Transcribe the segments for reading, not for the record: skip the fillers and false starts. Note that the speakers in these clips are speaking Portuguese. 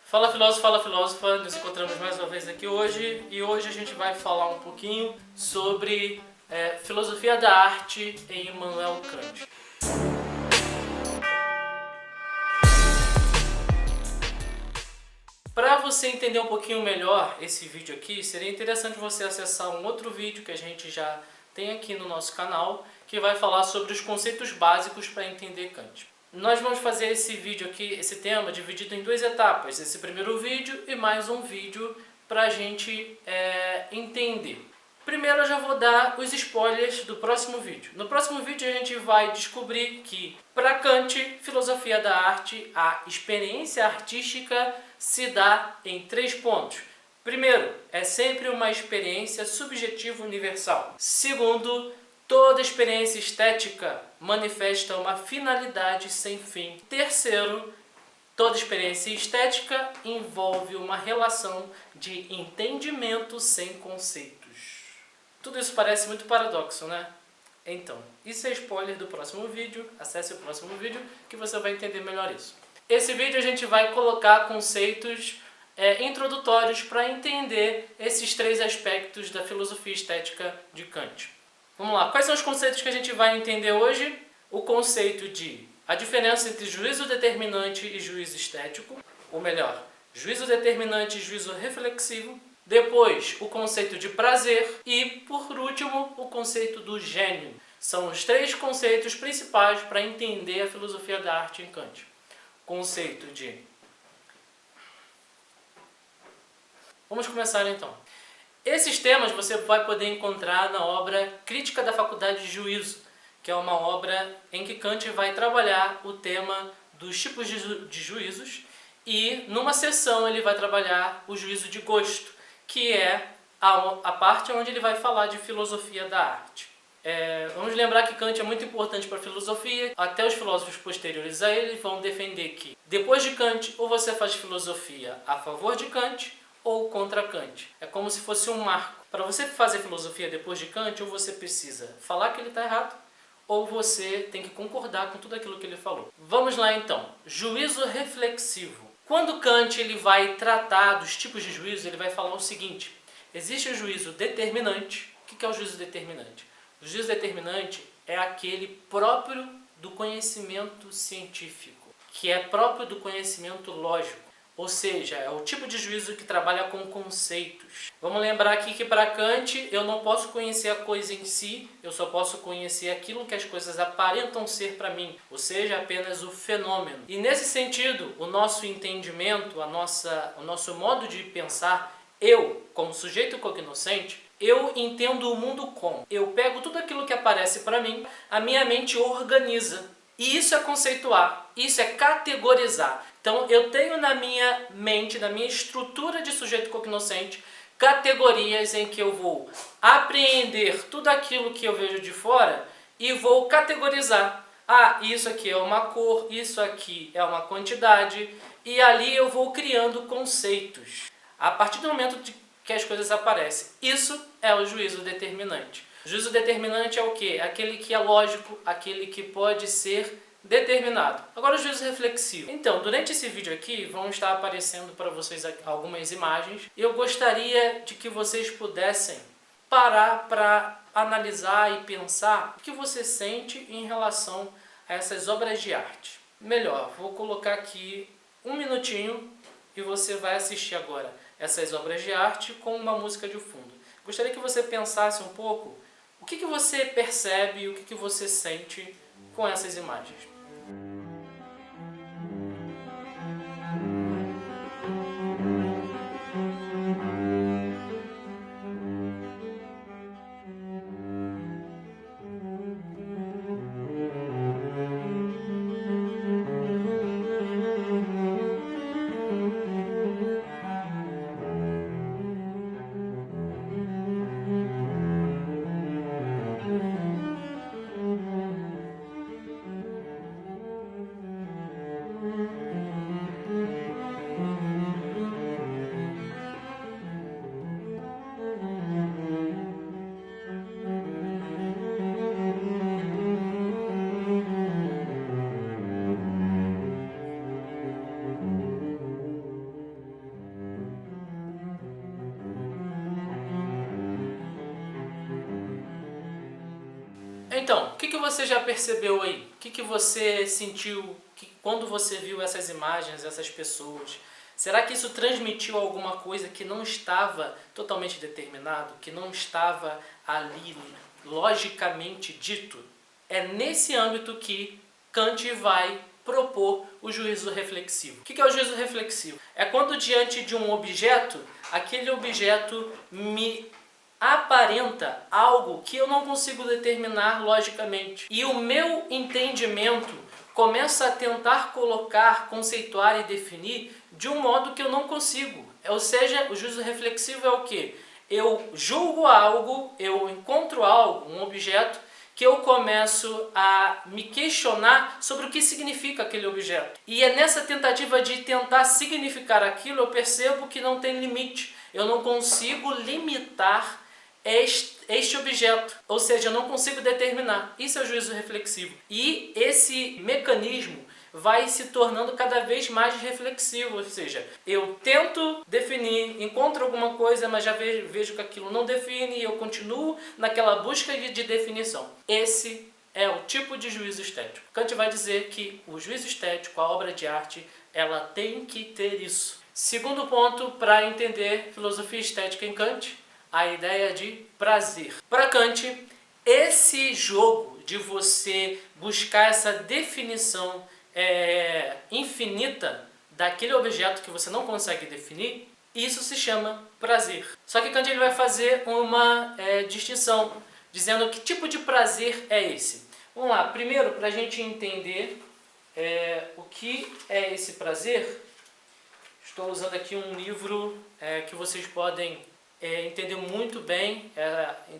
Fala filósofo, fala filósofa, nos encontramos mais uma vez aqui hoje e hoje a gente vai falar um pouquinho sobre filosofia da arte em Immanuel Kant. Para você entender um pouquinho melhor esse vídeo aqui, seria interessante você acessar um outro vídeo que a gente já tem aqui no nosso canal, que vai falar sobre os conceitos básicos para entender Kant. Nós vamos fazer esse vídeo aqui, esse tema, dividido em duas etapas. Esse primeiro vídeo e mais um vídeo para a gente entender. Primeiro eu já vou dar os spoilers do próximo vídeo. No próximo vídeo a gente vai descobrir que, para Kant, filosofia da arte, a experiência artística se dá em 3 pontos. Primeiro, é sempre uma experiência subjetiva universal. Segundo, toda experiência estética manifesta uma finalidade sem fim. Terceiro, toda experiência estética envolve uma relação de entendimento sem conceitos. Tudo isso parece muito paradoxo, né? Então, isso é spoiler do próximo vídeo. Acesse o próximo vídeo que você vai entender melhor isso. Esse vídeo a gente vai colocar conceitos introdutórios para entender esses 3 aspectos da filosofia estética de Kant. Vamos lá, quais são os conceitos que a gente vai entender hoje? O conceito de a diferença entre juízo determinante e juízo estético, ou melhor, juízo determinante e juízo reflexivo. Depois, o conceito de prazer e, por último, o conceito do gênio. São os 3 conceitos principais para entender a filosofia da arte em Kant. Conceito de... Vamos começar então. Esses temas você vai poder encontrar na obra Crítica da Faculdade de Juízo, que é uma obra em que Kant vai trabalhar o tema dos tipos de juízos e numa seção ele vai trabalhar o juízo de gosto, que é a parte onde ele vai falar de filosofia da arte. Vamos lembrar que Kant é muito importante para a filosofia. Até os filósofos posteriores a ele vão defender que depois de Kant ou você faz filosofia a favor de Kant ou contra Kant. É como se fosse um marco. Para você fazer filosofia depois de Kant, ou você precisa falar que ele está errado, ou você tem que concordar com tudo aquilo que ele falou. Vamos lá então. Juízo reflexivo. Quando Kant ele vai tratar dos tipos de juízo, ele vai falar o seguinte: existe o juízo determinante. O que é o juízo determinante? O juízo determinante é aquele próprio do conhecimento científico, que é próprio do conhecimento lógico. Ou seja, é o tipo de juízo que trabalha com conceitos. Vamos lembrar aqui que para Kant eu não posso conhecer a coisa em si, eu só posso conhecer aquilo que as coisas aparentam ser para mim, ou seja, apenas o fenômeno. E nesse sentido, o nosso entendimento, o nosso modo de pensar, eu, como sujeito cognoscente, eu entendo o mundo como? Eu pego tudo aquilo que aparece para mim, a minha mente organiza. E isso é conceituar, isso é categorizar. Então eu tenho na minha mente, na minha estrutura de sujeito cognoscente, categorias em que eu vou apreender tudo aquilo que eu vejo de fora e vou categorizar. Ah, isso aqui é uma cor, isso aqui é uma quantidade, e ali eu vou criando conceitos. A partir do momento que as coisas aparecem. Isso é o juízo determinante. O juízo determinante é o quê? Aquele que é lógico, aquele que pode ser determinado. Agora o juízo reflexivo. Então, durante esse vídeo aqui vão estar aparecendo para vocês algumas imagens. Eu gostaria de que vocês pudessem parar para analisar e pensar o que você sente em relação a essas obras de arte. Melhor, vou colocar aqui 1 minutinho e você vai assistir agora essas obras de arte com uma música de fundo. Gostaria que você pensasse um pouco o que você percebe, o que você sente com essas imagens. você já percebeu aí? O que você sentiu quando você viu essas imagens, essas pessoas? Será que isso transmitiu alguma coisa que não estava totalmente determinado, que não estava ali logicamente dito? É nesse âmbito que Kant vai propor o juízo reflexivo. O que é o juízo reflexivo? É quando diante de um objeto, aquele objeto me aparenta algo que eu não consigo determinar logicamente. E o meu entendimento começa a tentar colocar, conceituar e definir de um modo que eu não consigo. Ou seja, o juízo reflexivo é o quê? Eu julgo algo, eu encontro algo, um objeto, que eu começo a me questionar sobre o que significa aquele objeto. E é nessa tentativa de tentar significar aquilo, eu percebo que não tem limite. Eu não consigo limitar este objeto, ou seja, eu não consigo determinar. Isso é o juízo reflexivo. E esse mecanismo vai se tornando cada vez mais reflexivo, ou seja, eu tento definir, encontro alguma coisa, mas já vejo que aquilo não define e eu continuo naquela busca de definição. Esse é o tipo de juízo estético. Kant vai dizer que o juízo estético, a obra de arte, ela tem que ter isso. Segundo ponto para entender filosofia estética em Kant, a ideia de prazer. Para Kant, esse jogo de você buscar essa definição infinita daquele objeto que você não consegue definir, isso se chama prazer. Só que Kant ele vai fazer uma distinção, dizendo que tipo de prazer é esse. Vamos lá, primeiro para a gente entender o que é esse prazer, estou usando aqui um livro que vocês podem entender muito bem,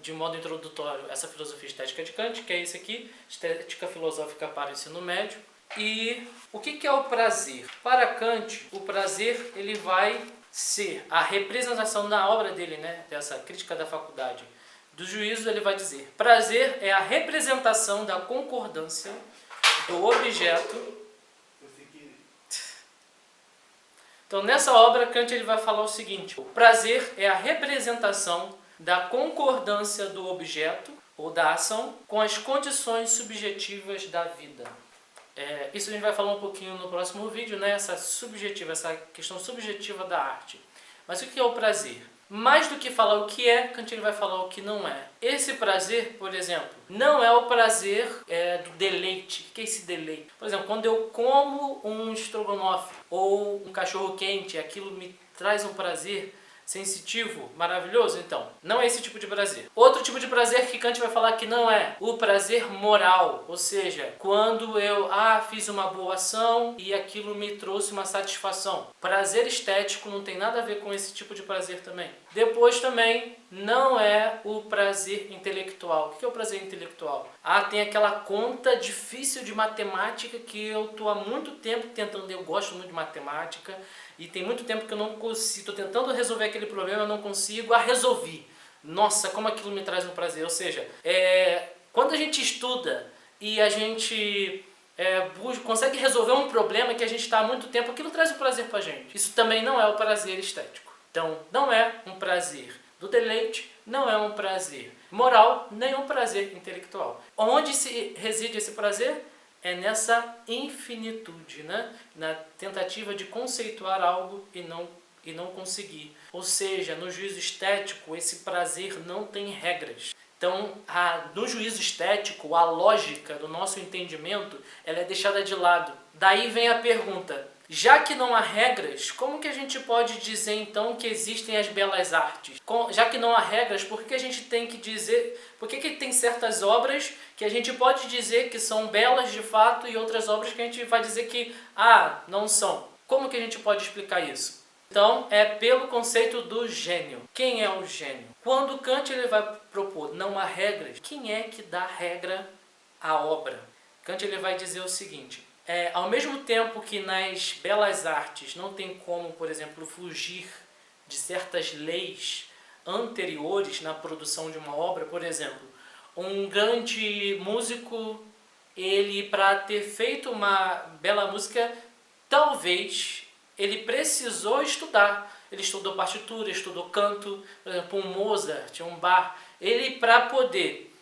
de modo introdutório, essa filosofia estética de Kant, que é esse aqui, Estética Filosófica para o Ensino Médio. E o que é o prazer? Para Kant, o prazer ele vai ser a representação na obra dele, dessa crítica da faculdade do juízo, ele vai dizer: prazer é a representação da concordância do objeto. Então, nessa obra, Kant ele vai falar o seguinte: o prazer é a representação da concordância do objeto ou da ação com as condições subjetivas da vida. Isso a gente vai falar um pouquinho no próximo vídeo, essa questão subjetiva da arte. Mas o que é o prazer? Mais do que falar o que é, Kant ele vai falar o que não é. Esse prazer, por exemplo, não é o prazer do deleite. O que é esse deleite? Por exemplo, quando eu como um estrogonofe ou um cachorro quente, aquilo me traz um prazer sensitivo, maravilhoso? Então, não é esse tipo de prazer. Outro tipo de prazer que Kant vai falar que não é o prazer moral, ou seja, quando eu fiz uma boa ação e aquilo me trouxe uma satisfação. Prazer estético não tem nada a ver com esse tipo de prazer também. Depois também não é o prazer intelectual. O que é o prazer intelectual? Tem aquela conta difícil de matemática que eu estou há muito tempo tentando, eu gosto muito de matemática, e tem muito tempo que eu não consigo, estou tentando resolver aquele problema, eu não consigo, resolvi. Nossa, como aquilo me traz um prazer. Ou seja, quando a gente estuda e a gente consegue resolver um problema que a gente está há muito tempo, aquilo traz um prazer para a gente. Isso também não é o prazer estético. Então, não é um prazer do deleite, não é um prazer moral, nem um prazer intelectual. Onde reside esse prazer? É nessa infinitude, na tentativa de conceituar algo e não conseguir. Ou seja, no juízo estético, esse prazer não tem regras. Então, no juízo estético, a lógica do nosso entendimento ela é deixada de lado. Daí vem a pergunta: já que não há regras, como que a gente pode dizer então que existem as belas artes? Já que não há regras, por que a gente tem que dizer... Por que tem certas obras que a gente pode dizer que são belas de fato e outras obras que a gente vai dizer que não são? Como que a gente pode explicar isso? Então, é pelo conceito do gênio. Quem é o gênio? Quando Kant ele vai propor não há regras, quem é que dá regra à obra? Kant ele vai dizer o seguinte: ao mesmo tempo que nas belas artes não tem como, por exemplo, fugir de certas leis anteriores na produção de uma obra, por exemplo, um grande músico, ele para ter feito uma bela música, talvez ele precisou estudar. Ele estudou partitura, estudou canto, por exemplo, um Mozart, um Bach. Ele, para poder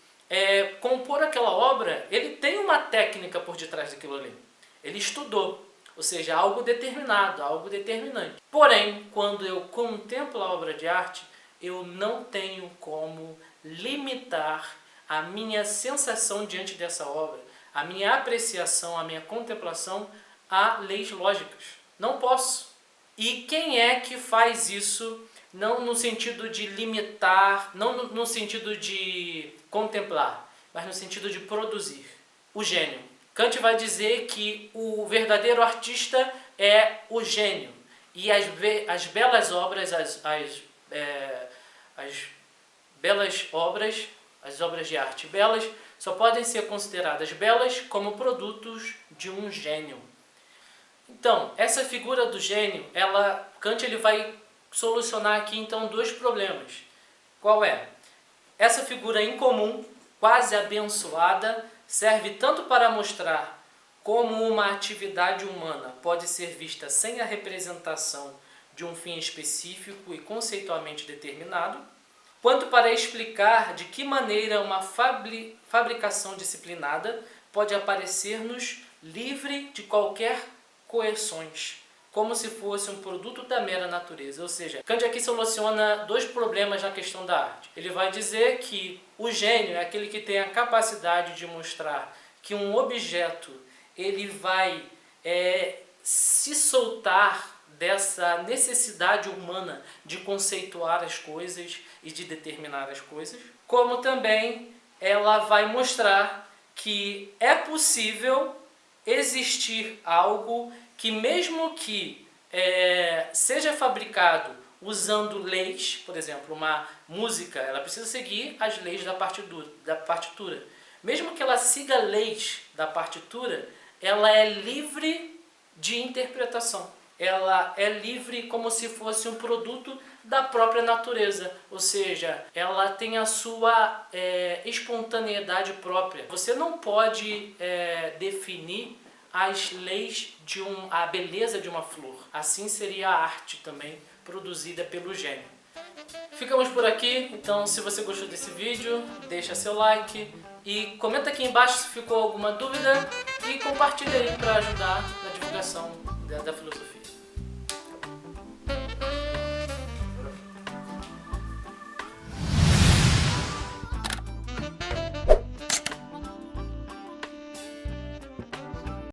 compor aquela obra, ele tem uma técnica por detrás daquilo ali. Ele estudou, ou seja, algo determinado, algo determinante. Porém, quando eu contemplo a obra de arte, eu não tenho como limitar a minha sensação diante dessa obra, a minha apreciação, a minha contemplação a leis lógicas. Não posso. E quem é que faz isso, não no sentido de limitar, não no sentido de contemplar, mas no sentido de produzir? O gênio. Kant vai dizer que o verdadeiro artista é o gênio. E as belas obras, as belas obras, as obras de arte belas, só podem ser consideradas belas como produtos de um gênio. Então, essa figura do gênio, Kant ele vai solucionar aqui então dois problemas. Qual é? Essa figura incomum, quase abençoada, serve tanto para mostrar como uma atividade humana pode ser vista sem a representação de um fim específico e conceitualmente determinado, quanto para explicar de que maneira uma fabricação disciplinada pode aparecer-nos livre de qualquer coerções, como se fosse um produto da mera natureza. Ou seja, Kant aqui soluciona dois problemas na questão da arte. Ele vai dizer que o gênio é aquele que tem a capacidade de mostrar que um objeto ele vai se soltar dessa necessidade humana de conceituar as coisas e de determinar as coisas, como também ela vai mostrar que é possível existir algo que, mesmo que seja fabricado usando leis, por exemplo, uma música, ela precisa seguir as leis da partitura. Mesmo que ela siga leis da partitura, ela é livre de interpretação. Ela é livre como se fosse um produto da própria natureza, ou seja, ela tem a sua espontaneidade própria. Você não pode definir as leis a beleza de uma flor. Assim seria a arte também produzida pelo gênio. Ficamos por aqui, então se você gostou desse vídeo, deixa seu like e comenta aqui embaixo se ficou alguma dúvida e compartilha aí para ajudar